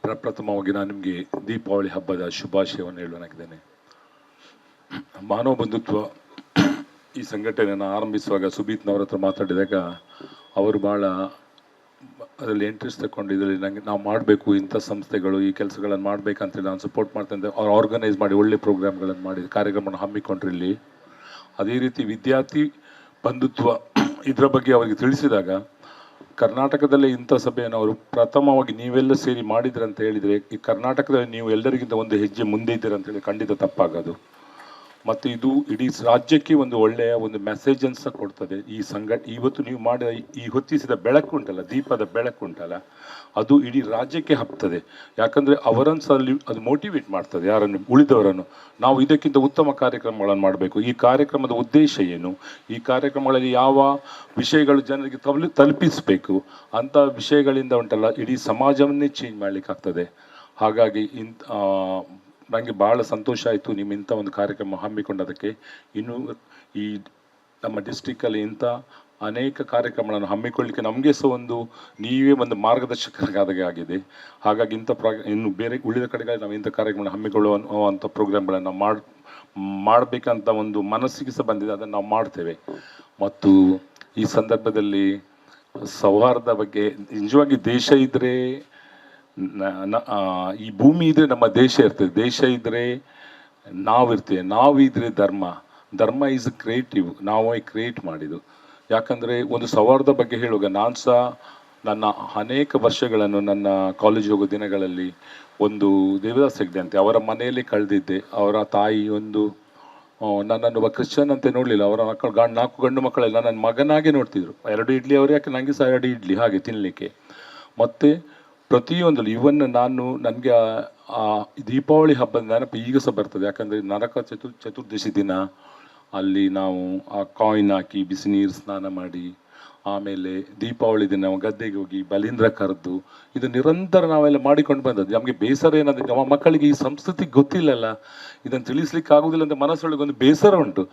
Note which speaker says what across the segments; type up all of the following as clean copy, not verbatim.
Speaker 1: ಪ್ರಪ್ರಥಮವಾಗಿ ನಾನು ನಿಮಗೆ ದೀಪಾವಳಿ ಹಬ್ಬದ ಶುಭಾಶಯವನ್ನು ಹೇಳೋನಾಗಿದ್ದೇನೆ. ಮಾನವ ಬಂಧುತ್ವ ಈ ಸಂಘಟನೆಯನ್ನು ಆರಂಭಿಸುವಾಗ ಸುಬೀತ್ನವ್ರ ಹತ್ರ ಮಾತಾಡಿದಾಗ ಅವರು ಭಾಳ ಅದರಲ್ಲಿ ಇಂಟ್ರೆಸ್ಟ್ ತಗೊಂಡು ಇದರಲ್ಲಿ ನನಗೆ ನಾವು ಮಾಡಬೇಕು, ಇಂಥ ಸಂಸ್ಥೆಗಳು ಈ ಕೆಲಸಗಳನ್ನು ಮಾಡಬೇಕಂತೇಳಿ ನಾನು ಸಪೋರ್ಟ್ ಮಾಡ್ತಂದೆ. ಅವ್ರು ಆರ್ಗನೈಸ್ ಮಾಡಿ ಒಳ್ಳೆ ಪ್ರೋಗ್ರಾಮ್ಗಳನ್ನು ಮಾಡಿ ಕಾರ್ಯಕ್ರಮವನ್ನು ಹಮ್ಮಿಕೊಂಡ್ರು ಇಲ್ಲಿ. ಅದೇ ರೀತಿ ವಿದ್ಯಾರ್ಥಿ ಬಂಧುತ್ವ ಇದರ ಬಗ್ಗೆ ಅವರಿಗೆ ತಿಳಿಸಿದಾಗ ಕರ್ನಾಟಕದಲ್ಲೇ ಇಂಥ ಸಭೆಯನ್ನು ಅವರು ಪ್ರಥಮವಾಗಿ ನೀವೆಲ್ಲ ಸೇರಿ ಮಾಡಿದ್ರಿ ಅಂತ ಹೇಳಿದರೆ ಈ ಕರ್ನಾಟಕದಲ್ಲಿ ನೀವು ಎಲ್ಲರಿಗಿಂತ ಒಂದು ಹೆಜ್ಜೆ ಮುಂದೆ ಇದ್ದೀರ ಅಂತೇಳಿ ಖಂಡಿತ ತಪ್ಪಾಗೋದು. ಮತ್ತು ಇದು ಇಡೀ ರಾಜ್ಯಕ್ಕೆ ಒಂದು ಒಳ್ಳೆಯ ಒಂದು ಮೆಸೇಜನ್ನು ಸಹ ಕೊಡ್ತದೆ. ಈ ಇವತ್ತು ನೀವು ಮಾಡಿದ ಈ ಹೊತ್ತಿಸಿದ ಬೆಳಕು ಉಂಟಲ್ಲ, ದೀಪದ ಬೆಳಕು ಉಂಟಲ್ಲ, ಅದು ಇಡೀ ರಾಜ್ಯಕ್ಕೆ ಹಬ್ತದೆ. ಯಾಕಂದರೆ ಅವರನ್ನು ಸಹ ಅದು ಮೋಟಿವೇಟ್ ಮಾಡ್ತದೆ, ಯಾರನ್ನು ಉಳಿದವರನ್ನು ನಾವು ಇದಕ್ಕಿಂತ ಉತ್ತಮ ಕಾರ್ಯಕ್ರಮಗಳನ್ನು ಮಾಡಬೇಕು. ಈ ಕಾರ್ಯಕ್ರಮದ ಉದ್ದೇಶ ಏನು, ಈ ಕಾರ್ಯಕ್ರಮಗಳಲ್ಲಿ ಯಾವ ವಿಷಯಗಳು ಜನರಿಗೆ ತಲುಪಿಸಬೇಕು ಅಂಥ ವಿಷಯಗಳಿಂದ ಉಂಟಲ್ಲ ಇಡೀ ಸಮಾಜವನ್ನೇ ಚೇಂಜ್ ಮಾಡಲಿಕ್ಕಾಗ್ತದೆ. ಹಾಗಾಗಿ ನನಗೆ ಭಾಳ ಸಂತೋಷ ಆಯಿತು ನಿಮ್ಮ ಇಂಥ ಒಂದು ಕಾರ್ಯಕ್ರಮ ಹಮ್ಮಿಕೊಂಡದಕ್ಕೆ. ಇನ್ನು ಈ ನಮ್ಮ ಡಿಸ್ಟಿಕ್ಕಲ್ಲಿ ಇಂಥ ಅನೇಕ ಕಾರ್ಯಕ್ರಮಗಳನ್ನು ಹಮ್ಮಿಕೊಳ್ಳಲಿಕ್ಕೆ ನಮಗೆ ಸಹ ನೀವೇ ಒಂದು ಮಾರ್ಗದರ್ಶಕರಾದಾಗೆ ಆಗಿದೆ. ಹಾಗಾಗಿ ಇಂಥ ಇನ್ನು ಬೇರೆ ಉಳಿದ ಕಡೆಗಳಲ್ಲಿ ನಾವು ಇಂಥ ಕಾರ್ಯಕ್ರಮ ಹಮ್ಮಿಕೊಳ್ಳುವಂಥ ಪ್ರೋಗ್ರಾಮ್ಗಳನ್ನು ಮಾಡಬೇಕಂತ ಒಂದು ಮನಸ್ಸಿಗೆ ಸಹ ಬಂದಿದೆ. ಅದನ್ನು ನಾವು ಮಾಡ್ತೇವೆ. ಮತ್ತು ಈ ಸಂದರ್ಭದಲ್ಲಿ ಸೌಹಾರ್ದ ಬಗ್ಗೆ ನಿಜವಾಗಿ ದೇಶ ಇದ್ದರೆ ಈ ಭೂಮಿ ಇದ್ದರೆ ನಮ್ಮ ದೇಶ ಇರ್ತದೆ, ದೇಶ ಇದ್ದರೆ ನಾವಿರ್ತೇವೆ, ನಾವಿದ್ರೆ ಧರ್ಮ ಈಸ್ ಕ್ರಿಯೇಟಿವ್, ನಾವೇ ಕ್ರಿಯೇಟ್ ಮಾಡಿದ್ದು. ಯಾಕಂದರೆ ಒಂದು ಸೌಹಾರ್ದ ಬಗ್ಗೆ ಹೇಳುವಾಗ ನಾನು ಸಹ ನನ್ನ ಅನೇಕ ವರ್ಷಗಳನ್ನು ನನ್ನ ಕಾಲೇಜ್ ಹೋಗೋ ದಿನಗಳಲ್ಲಿ ಒಂದು ದೇವದಾಸ್ ಹೆಗ್ಡೆ ಅಂತೆ ಅವರ ಮನೆಯಲ್ಲಿ ಕಳೆದಿದ್ದೆ. ಅವರ ತಾಯಿ ನನ್ನನ್ನು ಒಬ್ಬ ಕ್ರಿಶ್ಚಿಯನ್ ಅಂತ ನೋಡಲಿಲ್ಲ. ಅವರ ಮಕ್ಕಳು 4 ಗಂಡು ಮಕ್ಕಳೆಲ್ಲ ನನ್ನ ಮಗನಾಗೆ ನೋಡ್ತಿದ್ರು. 2 ಇಡ್ಲಿ ಅವರು, ಯಾಕೆ ನನಗೆ ಸಹ 2 ಇಡ್ಲಿ ಹಾಗೆ ತಿನ್ನಲಿಕ್ಕೆ. ಮತ್ತು ಪ್ರತಿಯೊಂದರಲ್ಲಿ ನನಗೆ ದೀಪಾವಳಿ ಹಬ್ಬದ ನೆನಪು ಈಗ ಸಹ ಬರ್ತದೆ. ಯಾಕಂದರೆ ನರಕ ಚತುರ್ದಶಿ ದಿನ ಅಲ್ಲಿ ನಾವು ಆ ಕಾಯಿನ್ ಹಾಕಿ ಬಿಸಿ ನೀರು ಸ್ನಾನ ಮಾಡಿ, ಆಮೇಲೆ ದೀಪಾವಳಿ ದಿನ ಗದ್ದೆಗೆ ಹೋಗಿ ಬಲೀಂದ್ರ ಕರೆದು ಇದು ನಿರಂತರ ನಾವೆಲ್ಲ ಮಾಡಿಕೊಂಡು ಬಂದದ್ದು. ನಮಗೆ ಬೇಸರ ಏನಂದರೆ ನಮ್ಮ ಮಕ್ಕಳಿಗೆ ಈ ಸಂಸ್ಕೃತಿ ಗೊತ್ತಿಲ್ಲಲ್ಲ, ಇದನ್ನು ತಿಳಿಸ್ಲಿಕ್ಕೆ ಆಗೋದಿಲ್ಲ ಅಂತ ಮನಸ್ಸೊಳಗೆ ಒಂದು ಬೇಸರ ಉಂಟು.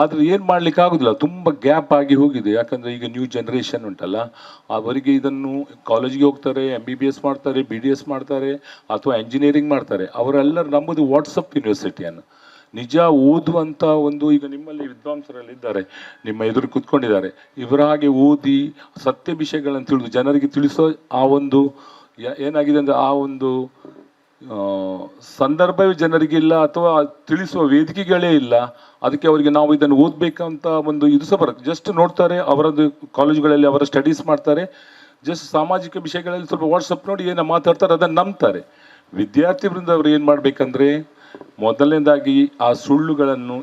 Speaker 1: ಆದರೆ ಏನು ಮಾಡಲಿಕ್ಕೆ ಆಗೋದಿಲ್ಲ, ತುಂಬ ಗ್ಯಾಪ್ ಆಗಿ ಹೋಗಿದೆ. ಯಾಕಂದರೆ ಈಗ ನ್ಯೂ ಜನ್ರೇಷನ್ ಉಂಟಲ್ಲ, ಅವರಿಗೆ ಇದನ್ನು ಕಾಲೇಜಿಗೆ ಹೋಗ್ತಾರೆ, MBBS ಮಾಡ್ತಾರೆ, BDS ಮಾಡ್ತಾರೆ ಅಥವಾ ಎಂಜಿನಿಯರಿಂಗ್ ಮಾಡ್ತಾರೆ. ಅವರೆಲ್ಲರೂ ನಮ್ಮದು ವಾಟ್ಸಪ್ ಯೂನಿವರ್ಸಿಟಿಯನ್ನು ನಿಜ ಓದುವಂಥ ಈಗ ನಿಮ್ಮಲ್ಲಿ ವಿದ್ವಾಂಸರಲ್ಲಿ ಇದ್ದಾರೆ, ನಿಮ್ಮ ಎದುರು ಕೂತ್ಕೊಂಡಿದ್ದಾರೆ. ಇವರ ಹಾಗೆ ಓದಿ ಸತ್ಯ ವಿಷಯಗಳನ್ನು ತಿಳಿದು ಜನರಿಗೆ ತಿಳಿಸೋ ಏನಾಗಿದೆ ಅಂದರೆ ಸಂದರ್ಭವೇ ಜನರಿಗಿಲ್ಲ ಅಥವಾ ತಿಳಿಸುವ ವೇದಿಕೆಗಳೇ ಇಲ್ಲ. ಅದಕ್ಕೆ ಅವರಿಗೆ ನಾವು ಇದನ್ನು ಓದಬೇಕಂತ ಇದು ಸಹ ಬರುತ್ತೆ. ಜಸ್ಟ್ ನೋಡ್ತಾರೆ, ಅವರದ್ದು ಕಾಲೇಜುಗಳಲ್ಲಿ ಅವರ ಸ್ಟಡೀಸ್ ಮಾಡ್ತಾರೆ, ಜಸ್ಟ್ ಸಾಮಾಜಿಕ ವಿಷಯಗಳಲ್ಲಿ ಸ್ವಲ್ಪ ವಾಟ್ಸಪ್ ನೋಡಿ ಏನೋ ಮಾತಾಡ್ತಾರೆ, ಅದನ್ನು ನಂಬ್ತಾರೆ. ವಿದ್ಯಾರ್ಥಿ ವೃಂದ ಅವರು ಏನು ಮಾಡಬೇಕಂದ್ರೆ ಮೊದಲನೇದಾಗಿ ಆ ಸುಳ್ಳುಗಳನ್ನು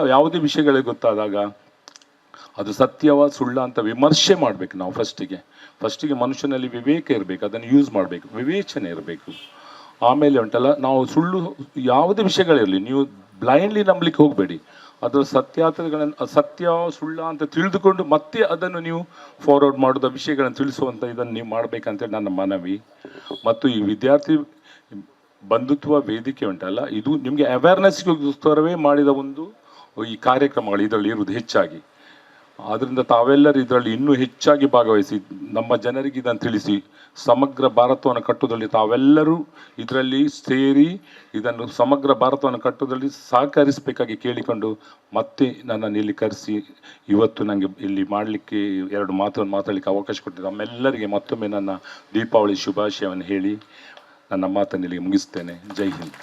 Speaker 1: ಯಾವುದೇ ವಿಷಯಗಳಿಗೆ ಗೊತ್ತಾದಾಗ ಅದು ಸತ್ಯವ ಸುಳ್ಳ ಅಂತ ವಿಮರ್ಶೆ ಮಾಡಬೇಕು. ನಾವು ಫಸ್ಟಿಗೆ ಮನುಷ್ಯನಲ್ಲಿ ವಿವೇಕ ಇರಬೇಕು, ಅದನ್ನು ಯೂಸ್ ಮಾಡಬೇಕು, ವಿವೇಚನೆ ಇರಬೇಕು. ಆಮೇಲೆ ಉಂಟಲ್ಲ, ನಾವು ಯಾವುದೇ ವಿಷಯಗಳಿರಲಿ ನೀವು ಬ್ಲೈಂಡ್ಲಿ ನಂಬಲಿಕ್ಕೆ ಹೋಗಬೇಡಿ. ಅದರ ಸತ್ಯ ಸುಳ್ಳ ಅಂತ ತಿಳಿದುಕೊಂಡು ಮತ್ತೆ ಅದನ್ನು ನೀವು ಫಾರ್ವರ್ಡ್ ಮಾಡೋದ ವಿಷಯಗಳನ್ನು ತಿಳಿಸುವಂಥ ಇದನ್ನು ನೀವು ಮಾಡಬೇಕಂತೇಳಿ ನನ್ನ ಮನವಿ. ಮತ್ತು ಈ ವಿದ್ಯಾರ್ಥಿ ಬಂಧುತ್ವ ವೇದಿಕೆ ಉಂಟಲ್ಲ, ಇದು ನಿಮಗೆ ಅವೇರ್ನೆಸ್ಗೋಸ್ಕರವೇ ಮಾಡಿದ ಈ ಕಾರ್ಯಕ್ರಮಗಳು ಇದರಲ್ಲಿ ಇರುವುದು ಹೆಚ್ಚಾಗಿ. ಆದ್ದರಿಂದ ತಾವೆಲ್ಲರೂ ಇದರಲ್ಲಿ ಇನ್ನೂ ಹೆಚ್ಚಾಗಿ ಭಾಗವಹಿಸಿ ನಮ್ಮ ಜನರಿಗೆ ಇದನ್ನು ತಿಳಿಸಿ ಸಮಗ್ರ ಭಾರತವನ್ನು ಕಟ್ಟುವುದರಲ್ಲಿ ತಾವೆಲ್ಲರೂ ಇದರಲ್ಲಿ ಸೇರಿ ಇದನ್ನು ಸಮಗ್ರ ಭಾರತವನ್ನು ಕಟ್ಟುವುದರಲ್ಲಿ ಸಹಕರಿಸಬೇಕಾಗಿ ಕೇಳಿಕೊಂಡು ಮತ್ತೆ ನನ್ನನ್ನು ಇಲ್ಲಿ ಕರೆಸಿ ಇವತ್ತು ನನಗೆ ಇಲ್ಲಿ ಮಾಡಲಿಕ್ಕೆ 2 ಮಾತನ್ನು ಮಾತಾಡಲಿಕ್ಕೆ ಅವಕಾಶ ಕೊಟ್ಟಿದ್ದೆ. ನಮ್ಮೆಲ್ಲರಿಗೆ ಮತ್ತೊಮ್ಮೆ ನನ್ನ ದೀಪಾವಳಿ ಶುಭಾಶಯವನ್ನು ಹೇಳಿ ನನ್ನ ಮಾತನ್ನು ಇಲ್ಲಿಗೆ ಮುಗಿಸ್ತೇನೆ. ಜೈ ಹಿಂದ್.